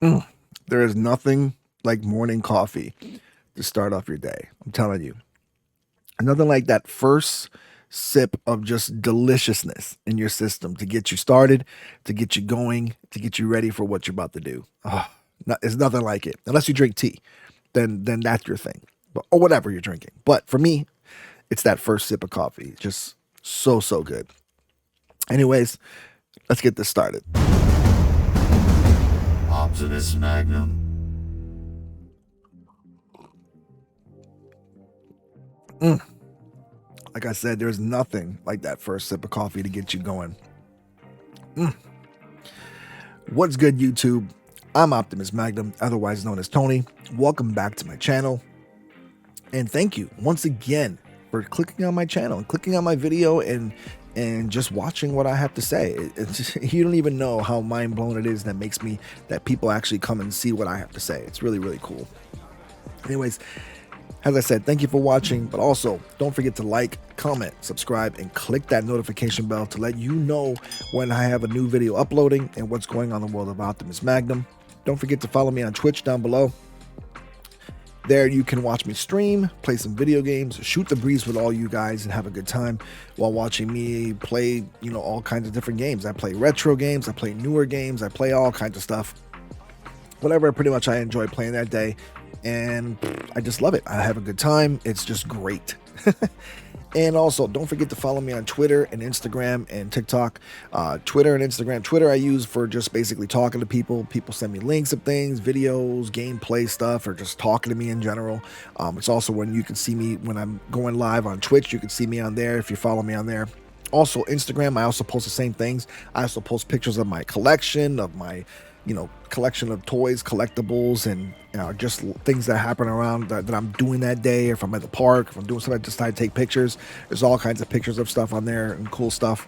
Mm. There is nothing like morning coffee to start off your day. I'm telling you. Nothing like that first sip of just deliciousness in your system to get you started, to get you going, to get you ready for what you're about to do. It's nothing like it. Unless you drink tea, then that's your thing. But or whatever you're drinking. But for me, it's that first sip of coffee. Just so good. Anyways, let's get this started. Optimus Magnum. Like I said, there's nothing like that first sip of coffee to get you going. What's good, YouTube? I'm Optimus Magnum, otherwise known as Tony. Welcome back to my channel. And thank you once again for clicking on my channel and clicking on my video and just watching what I have to say. You don't even know how mind blown it is that people actually come and see what I have to say. It's really cool. Anyways, as I said, thank you for watching, but also don't forget to like, comment, subscribe, and click that notification bell to let you know when I have a new video uploading and what's going on in the world of Optimus Magnum. Don't forget to follow me on Twitch down below. There you can watch me stream, play some video games, shoot the breeze with all you guys, and have a good time while watching me play, all kinds of different games. I play retro games, I play newer games, I play all kinds of stuff. Whatever pretty much I enjoy playing that day. And I just love it. I have a good time. It's just great. And also, don't forget to follow me on Twitter and Instagram and TikTok. Twitter and Instagram. Twitter I use for just basically talking to people. People send me links of things, videos, gameplay stuff, or just talking to me in general. It's also when you can see me when I'm going live on Twitch. You can see me on there if you follow me on there. Also, Instagram, I also post the same things. I also post pictures of my collection, of my collection of toys, collectibles, and just things that happen around that I'm doing that day. If I'm at the park, if I'm doing something, I just decide to take pictures. There's all kinds of pictures of stuff on there and cool stuff.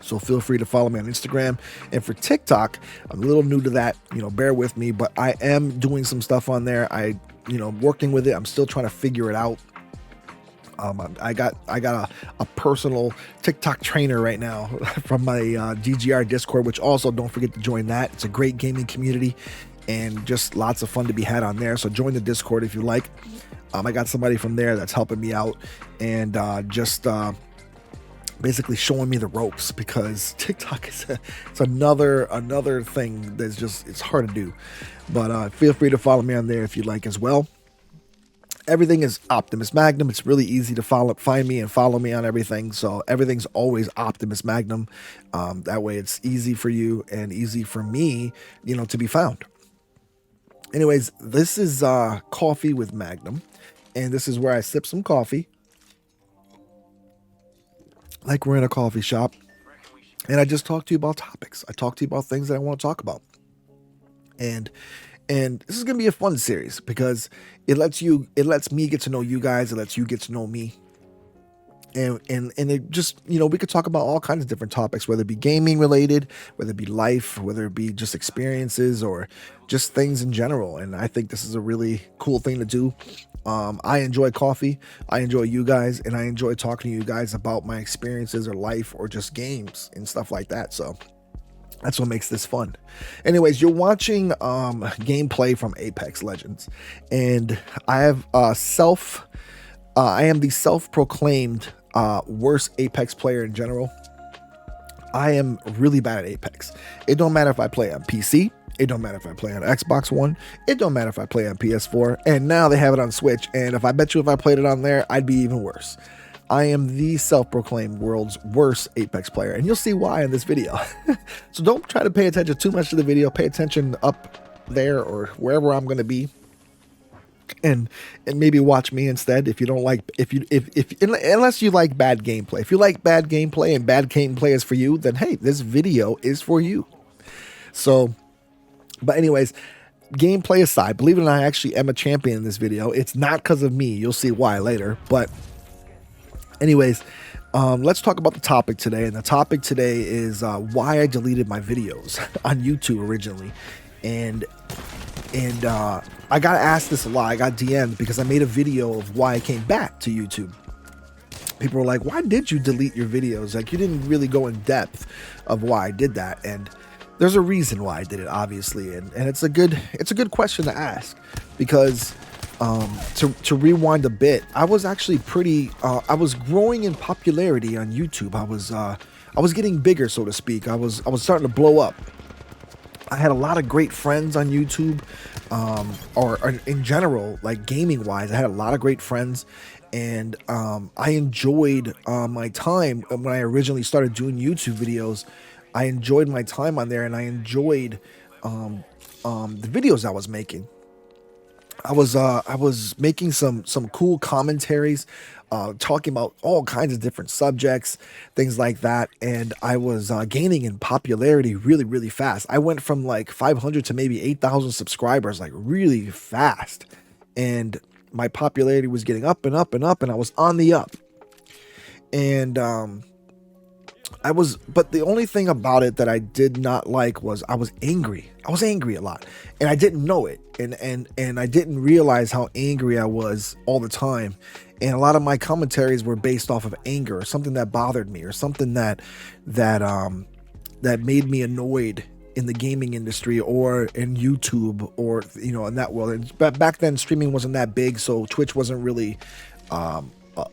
So feel free to follow me on Instagram. And for TikTok, I'm a little new to that, bear with me, but I am doing some stuff on there. Working with it. I'm still trying to figure it out. I got a personal TikTok trainer right now from my DGR Discord, which also don't forget to join that. It's a great gaming community and just lots of fun to be had on there. So join the Discord if you like. I got somebody from there that's helping me out and basically showing me the ropes, because TikTok it's another thing that's just, it's hard to do. But feel free to follow me on there if you like as well. Everything is Optimus Magnum. It's really easy to find me and follow me on everything. So everything's always Optimus Magnum. That way it's easy for you and easy for me, to be found. Anyways, this is coffee with Magnum. And this is where I sip some coffee, like we're in a coffee shop. And I just talk to you about topics. I talk to you about things that I want to talk about. And this is going to be a fun series because it lets me get to know you guys. It lets you get to know me. And it just, we could talk about all kinds of different topics, whether it be gaming related, whether it be life, whether it be just experiences or just things in general. And I think this is a really cool thing to do. I enjoy coffee. I enjoy you guys, and I enjoy talking to you guys about my experiences or life or just games and stuff like that. So that's what makes this fun. Anyways, you're watching gameplay from Apex Legends, and I have I am the self-proclaimed worst Apex player in general. I am really bad at Apex. It don't matter if I play on PC. It don't matter if I play on Xbox One. It don't matter if I play on PS4. And now they have it on Switch. And if I bet you if I played it on there, I'd be even worse. I am the self-proclaimed world's worst Apex player, and you'll see why in this video. So don't try to pay attention too much to the video. Pay attention up there or wherever I'm going to be, and maybe watch me instead. If you don't like, unless you like bad gameplay. If you like bad gameplay and bad gameplay is for you, then hey, this video is for you. So, but anyways, gameplay aside, believe it or not, I actually am a champion in this video. It's not because of me. You'll see why later, but. Anyways, let's talk about the topic today. And the topic today is why I deleted my videos on YouTube originally. And I got asked this a lot. I got DM'd because I made a video of why I came back to YouTube. People were like, why did you delete your videos? Like, you didn't really go in depth of why I did that. And there's a reason why I did it, obviously, and it's a good question to ask, because to rewind a bit, I was actually pretty I was growing in popularity on YouTube. I was getting bigger, so to speak. I was starting to blow up. I had a lot of great friends on YouTube, or in general, like gaming wise. I had a lot of great friends, and I enjoyed my time when I originally started doing YouTube videos. I enjoyed my time on there, and I enjoyed um, the videos I was making. I was making some cool commentaries, talking about all kinds of different subjects, things like that, and I was gaining in popularity really really fast. I went from like 500 to maybe 8,000 subscribers like really fast, and my popularity was getting up and up and up, and I was on the up. And but the only thing about it that I did not like was I was angry. I was angry a lot, and I didn't know it, and I didn't realize how angry I was all the time. And a lot of my commentaries were based off of anger, or something that bothered me, or something that made me annoyed in the gaming industry or in YouTube, or in that world. And back then, streaming wasn't that big, so Twitch wasn't really a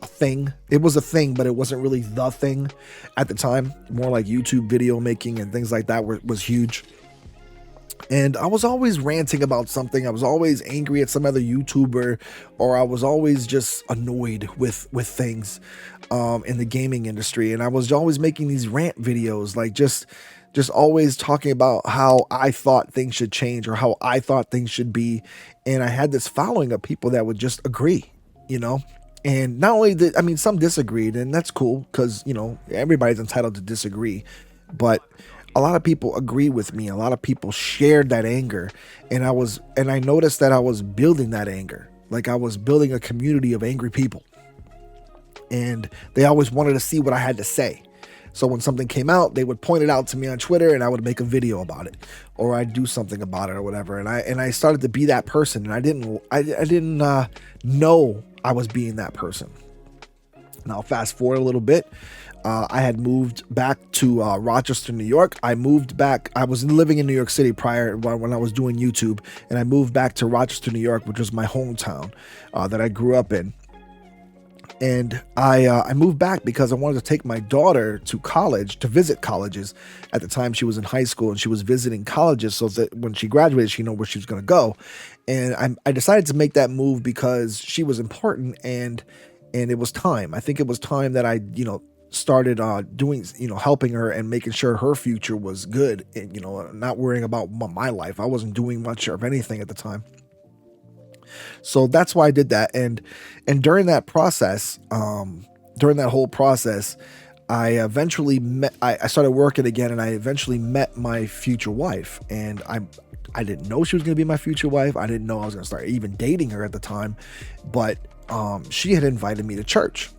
thing. It was a thing, but it wasn't really the thing at the time. More like YouTube video making and things like that was huge. And I was always ranting about something. I was always angry at some other YouTuber, or I was always just annoyed with things in the gaming industry. And I was always making these rant videos, like just always talking about how I thought things should change, or how I thought things should be. And I had this following of people that would just agree, you know. And not only did, I mean, some disagreed, and that's cool, because everybody's entitled to disagree, but a lot of people agree with me. A lot of people shared that anger, and I noticed that I was building that anger. Like, I was building a community of angry people, and they always wanted to see what I had to say. So when something came out, they would point it out to me on Twitter, and I would make a video about it, or I'd do something about it, or whatever. And I started to be that person, and I didn't know I was being that person. Now, fast forward a little bit. I had moved back to Rochester, New York. I moved back. I was living in New York City prior, when I was doing YouTube, and I moved back to Rochester, New York, which was my hometown that I grew up in. And I moved back because I wanted to take my daughter to college, to visit colleges. At the time, she was in high school, and she was visiting colleges, so that when she graduated, she knew where she was going to go. And I decided to make that move because she was important, and it was time. I think it was time that I started doing, helping her and making sure her future was good, and not worrying about my life. I wasn't doing much of anything at the time. So that's why I did that. And during that process, during that whole process, I eventually I started working again, and I eventually met my future wife. And I didn't know she was going to be my future wife. I didn't know I was going to start even dating her at the time, but she had invited me to church.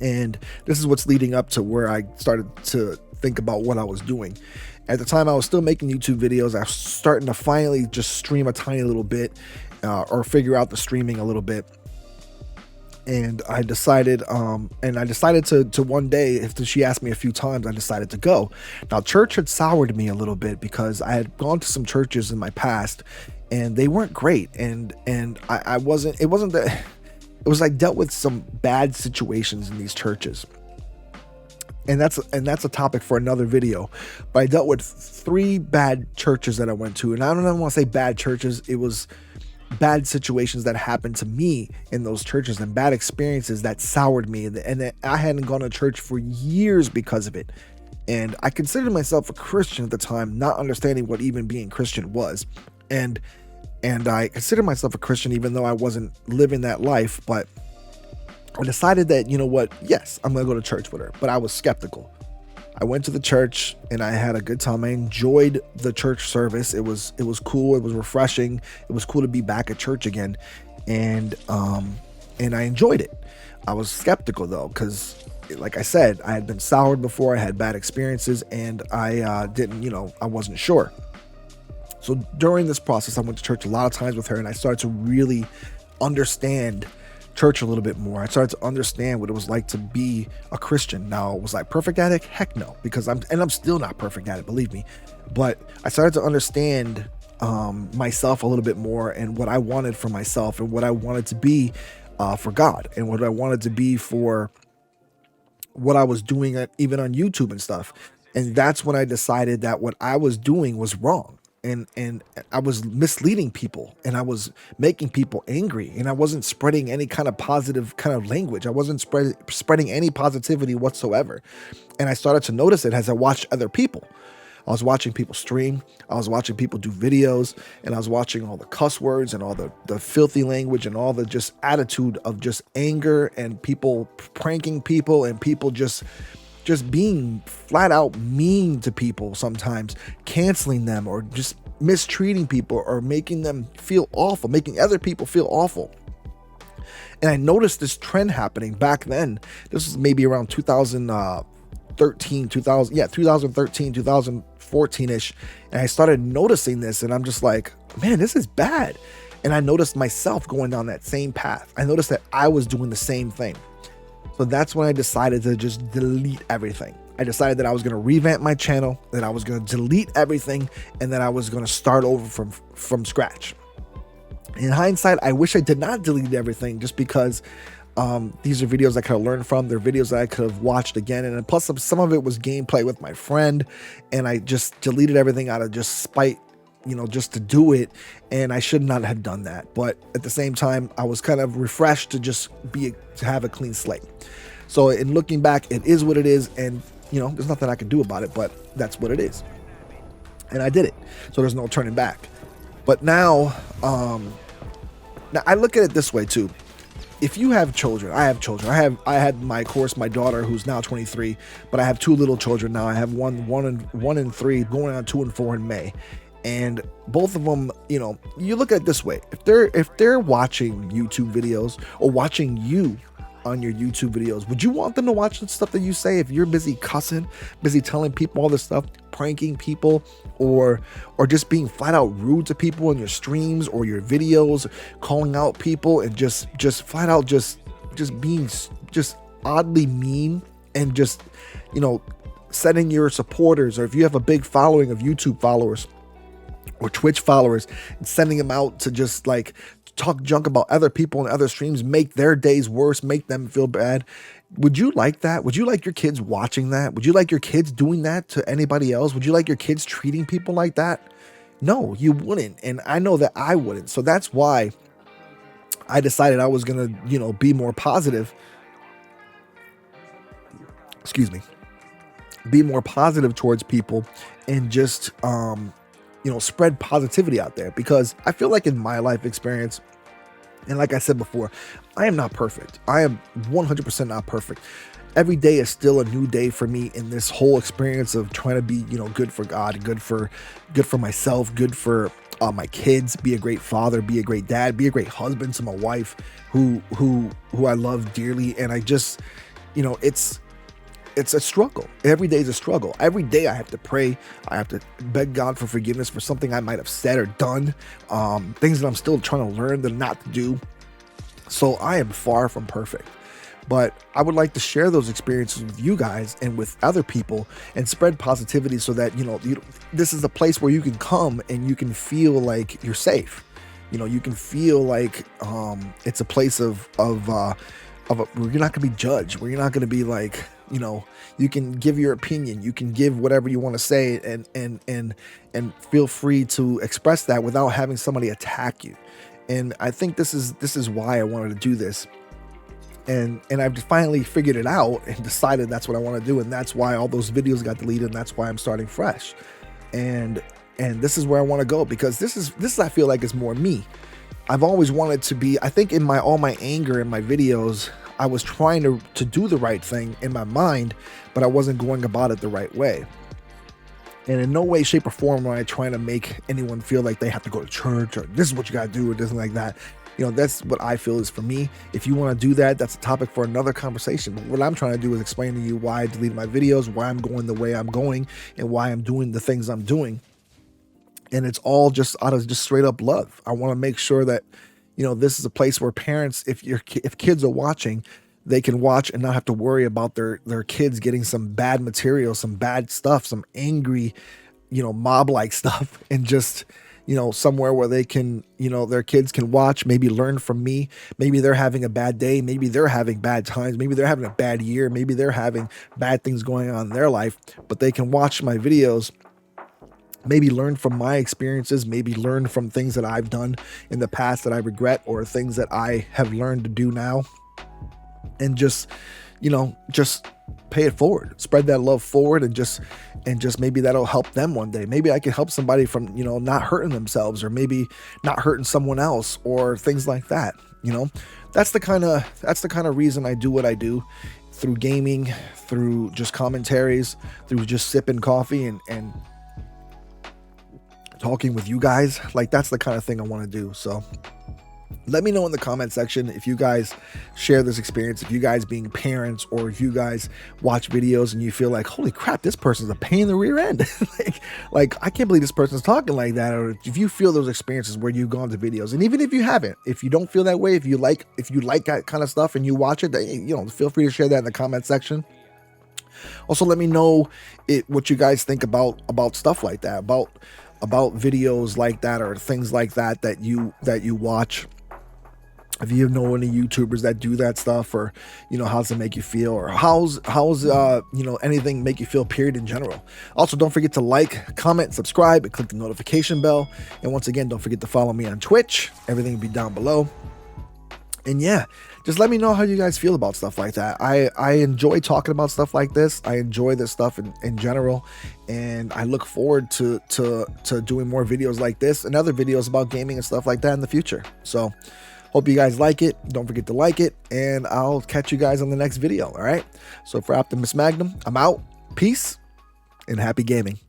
And this is what's leading up to where I started to think about what I was doing. At the time, I was still making YouTube videos. I was starting to finally just stream a tiny little bit, or figure out the streaming a little bit. And I decided, to one day, if she asked me a few times, I decided to go. Now, church had soured me a little bit because I had gone to some churches in my past, and they weren't great. And I wasn't. It wasn't that. It was like dealt with some bad situations in these churches. And that's a topic for another video. But I dealt with 3 bad churches that I went to, and I don't even want to say bad churches. It was bad situations that happened to me in those churches, and bad experiences that soured me, and that I hadn't gone to church for years because of it. And I considered myself a Christian at the time, not understanding what even being Christian was. And I considered myself a Christian even though I wasn't living that life. But I decided that, yes, I'm going to go to church with her. But I was skeptical. I went to the church, and I had a good time. I enjoyed the church service. It was cool. It was refreshing. It was cool to be back at church again. And I enjoyed it. I was skeptical though, because like I said, I had been soured before. I had bad experiences, and I wasn't sure. So during this process, I went to church a lot of times with her, and I started to really understand church a little bit more. I started to understand what it was like to be a Christian. Now, was I perfect at it? Heck no, because I'm still not perfect at it, believe me. But I started to understand myself a little bit more, and what I wanted for myself, and what I wanted to be for God, and what I wanted to be for what I was doing even on YouTube and stuff. And that's when I decided that what I was doing was wrong. And I was misleading people, and I was making people angry, and I wasn't spreading any kind of positive kind of language. I wasn't spreading any positivity whatsoever. And I started to notice it as I watched other people. I was watching people stream, I was watching people do videos, and I was watching all the cuss words and all the filthy language and all the just attitude of just anger, and people pranking people, and people just being flat out mean to people, sometimes canceling them, or just mistreating people, or making them feel awful, making other people feel awful. And I noticed this trend happening back then. This was maybe around 2013, 2014-ish. And I started noticing this, and I'm just like, man, this is bad. And I noticed myself going down that same path. I noticed that I was doing the same thing. So that's when I decided to just delete everything. I decided that I was going to revamp my channel, that I was going to delete everything, and that I was going to start over from scratch. In hindsight, I wish I did not delete everything, just because these are videos I could have learned from. They're videos that I could have watched again. And plus some of it was gameplay with my friend, and I just deleted everything out of just spite, just to do it. And I should not have done that. But at the same time, I was kind of refreshed to just to have a clean slate. So in looking back, it is what it is. And, there's nothing I can do about it, but that's what it is. And I did it. So there's no turning back. But now I look at it this way too. If you have children, I have children. I had my daughter, who's now 23, but I have two little children now. I have one and 3, going on 2 and 4 in May. And both of them, you look at it this way. If they're watching YouTube videos, or watching you on your YouTube videos, would you want them to watch the stuff that you say? If you're busy cussing, busy telling people all this stuff, pranking people, or just being flat out rude to people in your streams or your videos, calling out people, and just flat out just being just oddly mean, and just setting your supporters, or if you have a big following of YouTube followers or Twitch followers, and sending them out to just like talk junk about other people in other streams, make their days worse, make them feel bad. Would you like that? Would you like your kids watching that? Would you like your kids doing that to anybody else? Would you like your kids treating people like that? No, you wouldn't. And I know that I wouldn't. So that's why I decided I was going to, be more positive. Be more positive towards people, and just, spread positivity out there, because I feel like in my life experience, and like I said before, I am not perfect. I am 100% not perfect. Every day is still a new day for me in this whole experience of trying to be, good for God, good for myself, good for my kids, be a great father, be a great dad, be a great husband to my wife, who I love dearly. And I just, it's a struggle. Every day is a struggle. Every day I have to pray. I have to beg God for forgiveness for something I might have said or done, things that I'm still trying to learn not to do. So I am far from perfect, but I would like to share those experiences with you guys and with other people, and spread positivity, so that, this is a place where you can come and you can feel like you're safe. You can feel like it's a place of where you're not going to be judged, where you're not going to be like, you can give your opinion, you can give whatever you want to say, and feel free to express that without having somebody attack you. And I think this is why I wanted to do this. And I've finally figured it out and decided that's what I want to do. And that's why all those videos got deleted. And that's why I'm starting fresh. And this is where I want to go, because this is I feel like is more me. I've always wanted to be, I think in all my anger in my videos, I was trying to do the right thing in my mind, but I wasn't going about it the right way. And in no way, shape, or form am I trying to make anyone feel like they have to go to church, or this is what you got to do, or anything like that. That's what I feel is for me. If you want to do that, that's a topic for another conversation. But what I'm trying to do is explain to you why I deleted my videos, why I'm going the way I'm going, and why I'm doing the things I'm doing. And it's all just out of just straight up love. I want to make sure that, this is a place where parents, if kids are watching, they can watch and not have to worry about their kids getting some bad material, some bad stuff, some angry, mob like stuff, and just, somewhere where they can, their kids can watch, maybe learn from me. Maybe they're having a bad day. Maybe they're having bad times. Maybe they're having a bad year. Maybe they're having bad things going on in their life, but they can watch my videos, maybe learn from my experiences, maybe learn from things that I've done in the past that I regret, or things that I have learned to do now, and just pay it forward, spread that love forward, and just maybe that'll help them one day. Maybe I can help somebody from, not hurting themselves, or maybe not hurting someone else, or things like that. That's the kind of reason I do what I do, through gaming, through just commentaries, through just sipping coffee and talking with you guys. Like, that's the kind of thing I want to do. So let me know in the comment section if you guys share this experience, if you guys being parents, or if you guys watch videos and you feel like, holy crap, this person's a pain in the rear end. like I can't believe this person's talking like that. Or if you feel those experiences where you've gone to videos, and even if you haven't, if you don't feel that way, if you like that kind of stuff and you watch it, feel free to share that in the comment section. Also, let me know what you guys think about stuff like that, about videos like that, or things like that you watch. If you know any YouTubers that do that stuff, or how does it make you feel, or how's anything make you feel, period, in general. Also, don't forget to like, comment, subscribe, and click the notification bell. And once again, don't forget to follow me on Twitch. Everything will be down below. And yeah, just let me know how you guys feel about stuff like that. I enjoy talking about stuff like this. I enjoy this stuff in general, and I look forward to doing more videos like this and other videos about gaming and stuff like that in the future. So hope you guys like it. Don't forget to like it, and I'll catch you guys on the next video. All right. So for Optimus Magnum, I'm out. Peace and happy gaming.